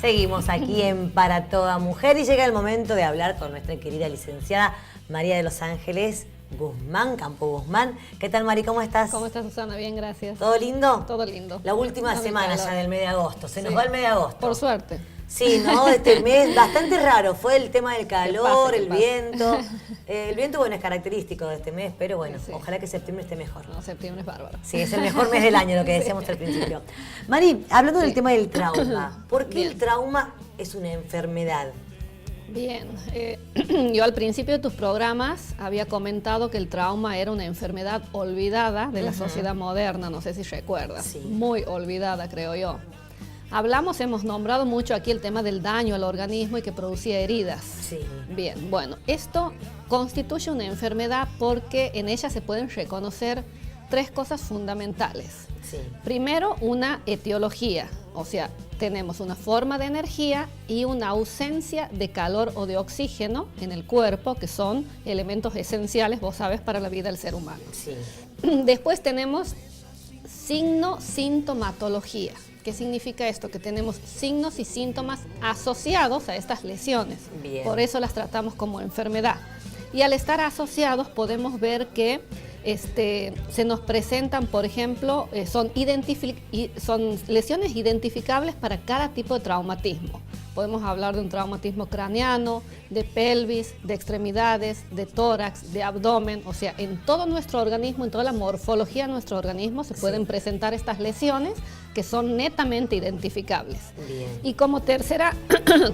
Seguimos aquí en Para Toda Mujer y llega el momento de hablar con nuestra querida licenciada María de los Ángeles Guzmán, Campo Guzmán. ¿Qué tal, Mari? ¿Cómo estás? ¿Cómo estás, Susana? Bien, gracias. ¿Todo lindo? Todo lindo. La última semana ya del mes de agosto. Se nos va el mes de agosto. Por suerte. Sí, ¿no? Este mes bastante raro. Fue el tema del calor, el viento. El viento, bueno, es característico de este mes, pero bueno, sí. Ojalá que septiembre esté mejor. No, septiembre es bárbaro. Sí, es el mejor mes del año, lo que decíamos al principio. Mari, hablando del tema del trauma, ¿por qué el trauma es una enfermedad? Bien, yo al principio de tus programas había comentado que el trauma era una enfermedad olvidada de la sociedad moderna, no sé si recuerdas, sí. Muy olvidada, creo yo. Hemos nombrado mucho aquí el tema del daño al organismo y que producía heridas. Sí. Bien, bueno, esto constituye una enfermedad porque en ella se pueden reconocer tres cosas fundamentales. Sí. Primero, una etiología, o sea, tenemos una forma de energía y una ausencia de calor o de oxígeno en el cuerpo, que son elementos esenciales, vos sabes, para la vida del ser humano. Sí. Después tenemos sintomatología. ¿Qué significa esto? Que tenemos signos y síntomas asociados a estas lesiones. Bien. Por eso las tratamos como enfermedad. Y al estar asociados podemos ver que se nos presentan, por ejemplo, son lesiones identificables para cada tipo de traumatismo. Podemos hablar de un traumatismo craneano, de pelvis, de extremidades, de tórax, de abdomen. O sea, en todo nuestro organismo, en toda la morfología de nuestro organismo se pueden presentar estas lesiones que son netamente identificables. Bien. Y como tercera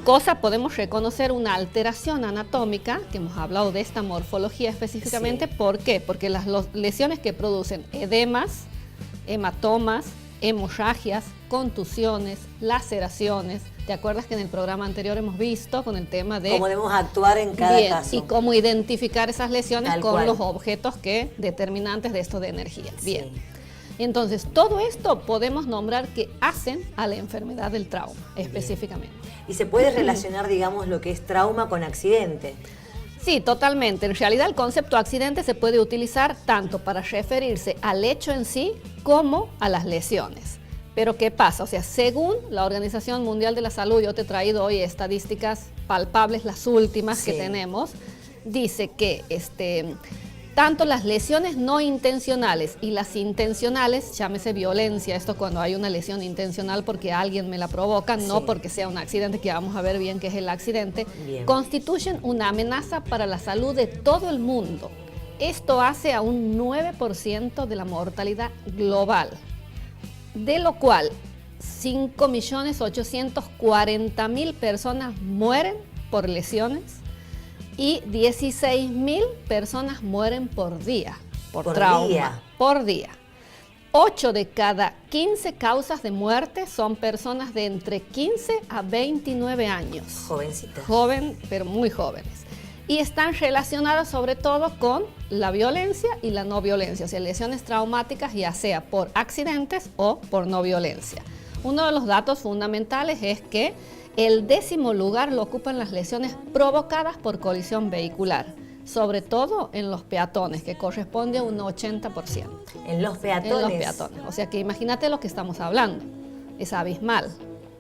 cosa podemos reconocer una alteración anatómica, que hemos hablado de esta morfología específicamente. Sí. ¿Por qué? Porque las lesiones que producen edemas, hematomas, hemorragias, contusiones, laceraciones. ¿Te acuerdas que en el programa anterior hemos visto con el tema de cómo debemos actuar en cada caso? Y cómo identificar esas lesiones Tal con cual. los objetos determinantes de esto de energía. Sí. Bien. Entonces, todo esto podemos nombrar que hacen a la enfermedad del trauma, específicamente. ¿Y se puede relacionar, digamos, lo que es trauma con accidente? Sí, totalmente. En realidad el concepto accidente se puede utilizar tanto para referirse al hecho en sí como a las lesiones. Pero ¿qué pasa? O sea, según la Organización Mundial de la Salud, yo te he traído hoy estadísticas palpables, las últimas que tenemos, dice que tanto las lesiones no intencionales y las intencionales, llámese violencia, esto cuando hay una lesión intencional porque alguien me la provoca, no porque sea un accidente, que vamos a ver bien qué es el accidente, constituyen una amenaza para la salud de todo el mundo. Esto hace a un 9% de la mortalidad global, de lo cual 5.840.000 personas mueren por lesiones y 16.000 personas mueren por día, por trauma. Por día. 8 de cada 15 causas de muerte son personas de entre 15 a 29 años. Jovencitas. Joven, pero muy jóvenes. Y están relacionadas sobre todo con la violencia y la no violencia, o sea, lesiones traumáticas, ya sea por accidentes o por no violencia. Uno de los datos fundamentales es que el 10º lugar lo ocupan las lesiones provocadas por colisión vehicular, sobre todo en los peatones, que corresponde a un 80%. ¿En los peatones? En los peatones, o sea que imagínate lo que estamos hablando, es abismal.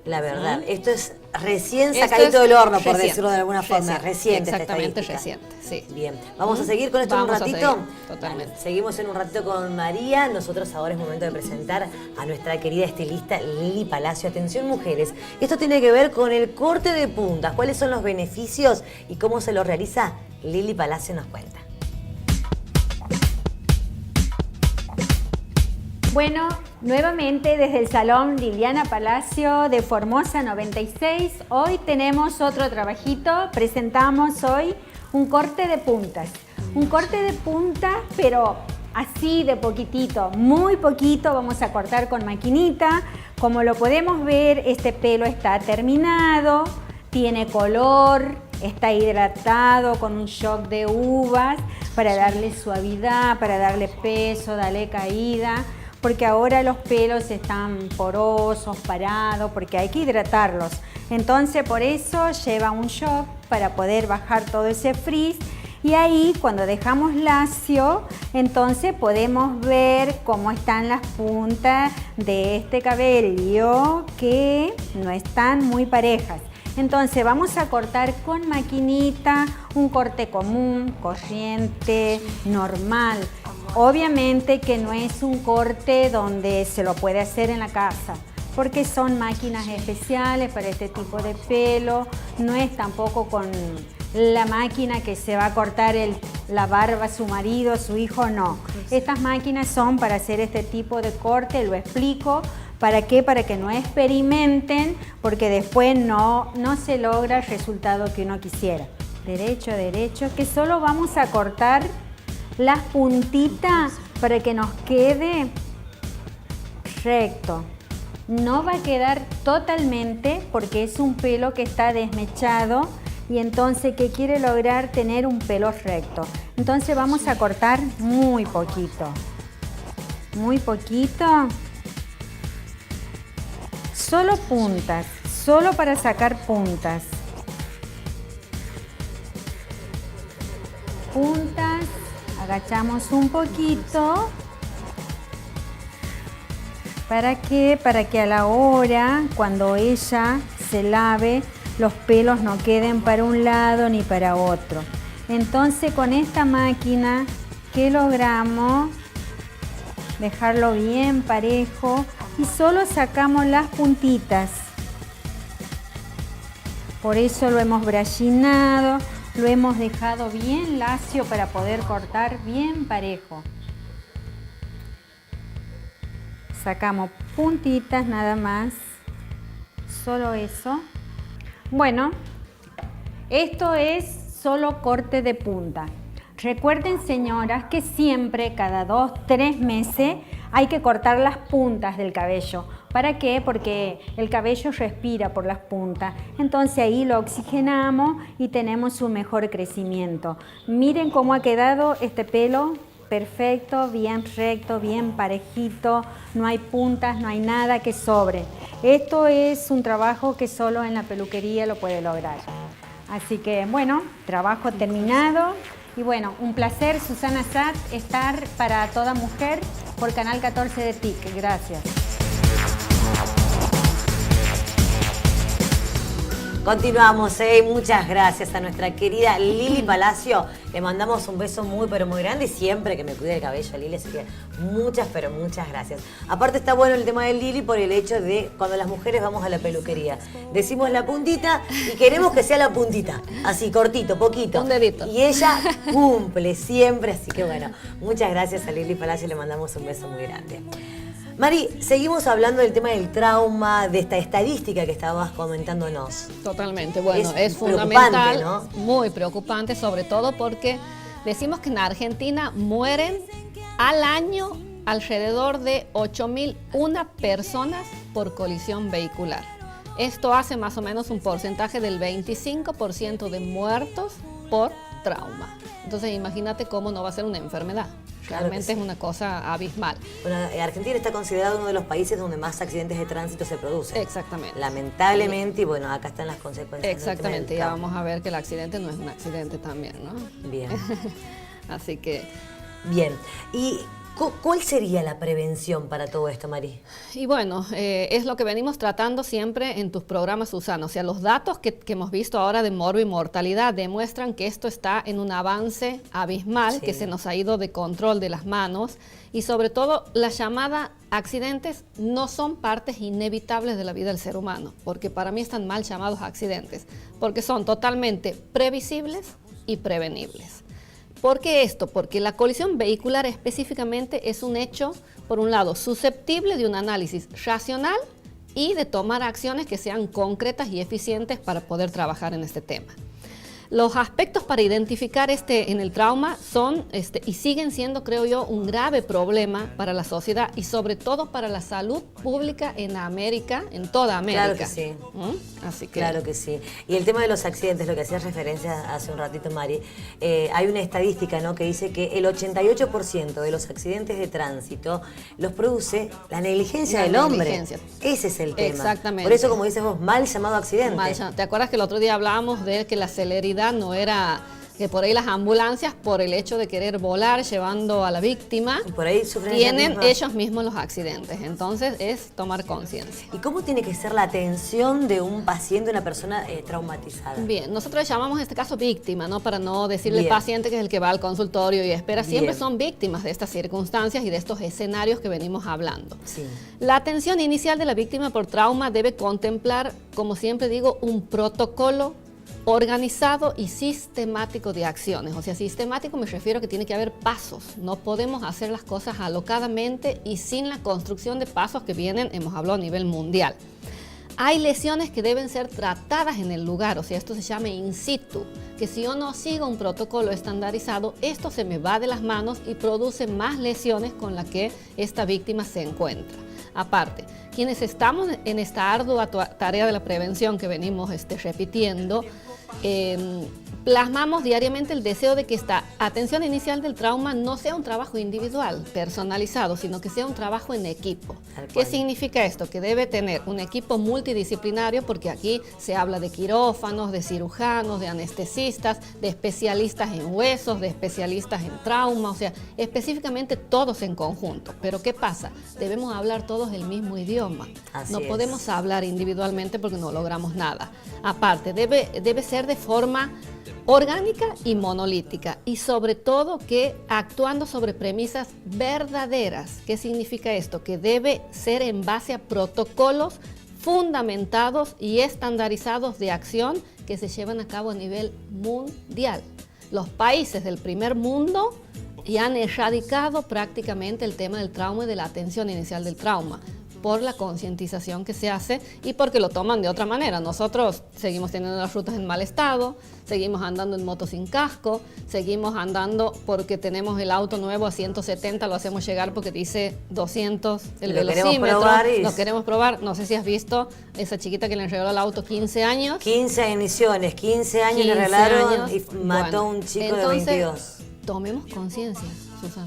La verdad, esto es recién sacadito del horno, por decirlo de alguna forma. Reciente. Exactamente, reciente, sí. Bien, vamos a seguir con esto en un ratito. Totalmente. Seguimos en un ratito con María. Nosotros ahora es momento de presentar a nuestra querida estilista Lili Palacio. Atención, mujeres, esto tiene que ver con el corte de puntas. ¿Cuáles son los beneficios y cómo se lo realiza? Lili Palacio nos cuenta. Bueno, nuevamente desde el Salón Liliana Palacio de Formosa 96, hoy tenemos otro trabajito. Presentamos hoy un corte de puntas. Un corte de punta, pero así de poquitito, muy poquito. Vamos a cortar con maquinita. Como lo podemos ver, este pelo está terminado, tiene color, está hidratado con un shock de uvas para darle suavidad, para darle peso, darle caída. Porque ahora los pelos están porosos, parados, porque hay que hidratarlos. Entonces por eso lleva un shock para poder bajar todo ese frizz. Y ahí cuando dejamos lacio, entonces podemos ver cómo están las puntas de este cabello que no están muy parejas. Entonces vamos a cortar con maquinita, un corte común, corriente, normal. Obviamente que no es un corte donde se lo puede hacer en la casa, porque son máquinas especiales para este tipo de pelo. No es tampoco con la máquina que se va a cortar la barba a su marido, a su hijo, no. Estas máquinas son para hacer este tipo de corte, lo explico. ¿Para qué? Para que no experimenten, porque después no se logra el resultado que uno quisiera. Derecho, derecho, que solo vamos a cortar las puntitas para que nos quede recto. No va a quedar totalmente porque es un pelo que está desmechado y entonces que quiere lograr tener un pelo recto. Entonces vamos a cortar muy poquito. Muy poquito. Solo puntas, solo para sacar puntas. Puntas, agachamos un poquito. ¿Para qué? Para que a la hora, cuando ella se lave, los pelos no queden para un lado ni para otro. Entonces con esta máquina, ¿qué logramos? Dejarlo bien parejo. Y solo sacamos las puntitas. Por eso lo hemos brashinado, lo hemos dejado bien lacio para poder cortar bien parejo. Sacamos puntitas nada más, solo eso. Bueno, esto es solo corte de punta. Recuerden, señoras, que siempre, cada 2-3 meses, hay que cortar las puntas del cabello. ¿Para qué? Porque el cabello respira por las puntas. Entonces ahí lo oxigenamos y tenemos un mejor crecimiento. Miren cómo ha quedado este pelo. Perfecto, bien recto, bien parejito. No hay puntas, no hay nada que sobre. Esto es un trabajo que solo en la peluquería lo puede lograr. Así que, bueno, trabajo terminado. Y bueno, un placer, Susana Satt, estar para toda mujer por Canal 14 de TIC. Gracias. Continuamos, muchas gracias a nuestra querida Lili Palacio. Le mandamos un beso muy, pero muy grande. Y siempre que me cuide el cabello, Lili, así que muchas, pero muchas gracias. Aparte está bueno el tema de Lili por el hecho de cuando las mujeres vamos a la peluquería. Decimos la puntita y queremos que sea la puntita. Así, cortito, poquito. Un dedito. Y ella cumple siempre, así que bueno, muchas gracias a Lili Palacio. Le mandamos un beso muy grande. Mari, seguimos hablando del tema del trauma, de esta estadística que estabas comentándonos. Totalmente, bueno, es preocupante, fundamental, ¿no? Muy preocupante, sobre todo porque decimos que en Argentina mueren al año alrededor de 8.001 personas por colisión vehicular. Esto hace más o menos un porcentaje del 25% de muertos por trauma. Entonces imagínate cómo no va a ser una enfermedad. Realmente Claro que sí. es una cosa abismal. Bueno, Argentina está considerado uno de los países donde más accidentes de tránsito se producen. Exactamente. Lamentablemente, y bueno, acá están las consecuencias. Exactamente, ya vamos a ver que el accidente no es un accidente también, ¿no? Bien, Así que, bien. ¿Y cuál sería la prevención para todo esto, Mari? y bueno, es lo que venimos tratando siempre en tus programas, Susana. O sea, los datos que hemos visto ahora de morbo y mortalidad demuestran que esto está en un avance abismal, Sí. que se nos ha ido de control de las manos. Y sobre todo, la llamada accidentes no son partes inevitables de la vida del ser humano, porque para mí están mal llamados accidentes, porque son totalmente previsibles y prevenibles. ¿Por qué esto? Porque la colisión vehicular específicamente es un hecho, por un lado, susceptible de un análisis racional y de tomar acciones que sean concretas y eficientes para poder trabajar en este tema. Los aspectos para identificar en el trauma son y siguen siendo, creo yo, un grave problema para la sociedad y sobre todo para la salud pública en América, en toda América. Claro que sí. Así que, Claro que sí. Y el tema de los accidentes, lo que hacías referencia hace un ratito, Mari, hay una estadística, ¿no?, que dice que el 88% de los accidentes de tránsito los produce la negligencia La del hombre. negligencia. Ese es el tema. Exactamente. Por eso, como dices vos, mal llamado accidente. ¿te acuerdas que el otro día hablábamos de que la celeridad no era que por ahí las ambulancias, por el hecho de querer volar llevando a la víctima, Y por ahí sufren tienen esa misma- ellos mismos los accidentes. Entonces es tomar conciencia. ¿Y cómo tiene que ser la atención de un paciente, una persona traumatizada? Bien, nosotros le llamamos en este caso víctima, ¿no? Para no decirle Bien. paciente que es el que va al consultorio y espera. Siempre Bien. son víctimas de estas circunstancias y de estos escenarios que venimos hablando. Sí. La atención inicial de la víctima por trauma debe contemplar, como siempre digo, un protocolo organizado y sistemático de acciones. O sea, sistemático me refiero a que tiene que haber pasos. No podemos hacer las cosas alocadamente y sin la construcción de pasos que vienen, hemos hablado a nivel mundial. Hay lesiones que deben ser tratadas en el lugar, o sea, esto se llama in situ, que si yo no sigo un protocolo estandarizado, esto se me va de las manos y produce más lesiones con las que esta víctima se encuentra. Aparte, quienes estamos en esta ardua tarea de la prevención que venimos repitiendo, plasmamos diariamente el deseo de que esta atención inicial del trauma no sea un trabajo individual, personalizado, sino que sea un trabajo en equipo. Tal ¿Qué cual. significa esto? Que debe tener un equipo multidisciplinario, porque aquí se habla de quirófanos, de cirujanos, de anestesistas, de especialistas en huesos, de especialistas en trauma, o sea, específicamente todos en conjunto. Pero ¿qué pasa? Debemos hablar todos el mismo idioma. Así No es. podemos hablar individualmente porque no logramos nada. Aparte, debe ser de forma orgánica y monolítica, y sobre todo que actuando sobre premisas verdaderas. ¿Qué significa esto? Que debe ser en base a protocolos fundamentados y estandarizados de acción que se llevan a cabo a nivel mundial. Los países del primer mundo ya han erradicado prácticamente el tema del trauma y de la atención inicial del trauma, por la concientización que se hace y porque lo toman de otra manera. Nosotros seguimos teniendo las rutas en mal estado, seguimos andando en moto sin casco, seguimos andando porque tenemos el auto nuevo a 170, lo hacemos llegar porque dice 200 el Lo queremos velocímetro, probar y- lo queremos probar. No sé si has visto esa chiquita que le regaló el auto 15 años. 15 emisiones, 15 años le 15 regalaron años. y mató a Bueno, un chico entonces, de 22. Tomemos conciencia, Susana.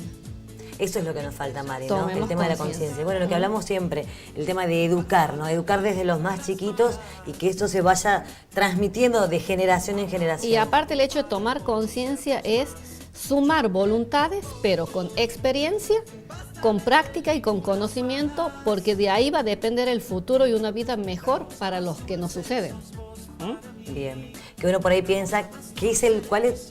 Eso es lo que nos falta, Mari, ¿no? El Tomemos tema de la conciencia. conciencia. Bueno, lo que hablamos siempre, el tema de educar, ¿no? Educar desde los más chiquitos y que esto se vaya transmitiendo de generación en generación. Y aparte el hecho de tomar conciencia es sumar voluntades, pero con experiencia, con práctica y con conocimiento, porque de ahí va a depender el futuro y una vida mejor para los que nos suceden. Bien. Que uno por ahí piensa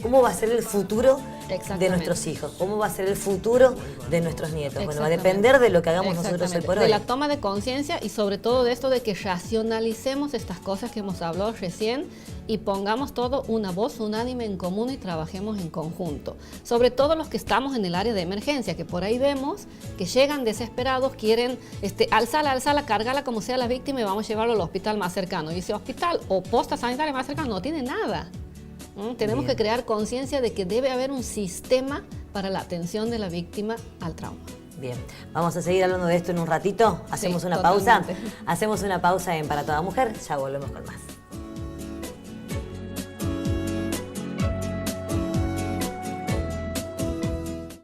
cómo va a ser el futuro de Exactamente. nuestros hijos, cómo va a ser el futuro de nuestros nietos. Bueno, va a Exactamente. depender de lo que hagamos nosotros hoy Exactamente. por De hoy. la toma de conciencia y sobre todo de esto de que racionalicemos estas cosas que hemos hablado recién y pongamos todo una voz unánime en común y trabajemos en conjunto. Sobre todo los que estamos en el área de emergencia, que por ahí vemos que llegan desesperados, quieren alzala, cargala como sea la víctima y vamos a llevarlo al hospital más cercano. Y ese hospital o posta sanitaria más cercano no tiene nada. Tenemos Bien. que crear conciencia de que debe haber un sistema para la atención de la víctima al trauma. Bien, vamos a seguir hablando de esto en un ratito. Hacemos Sí, una pausa. totalmente. Hacemos una pausa en Para Toda Mujer. Ya volvemos con más.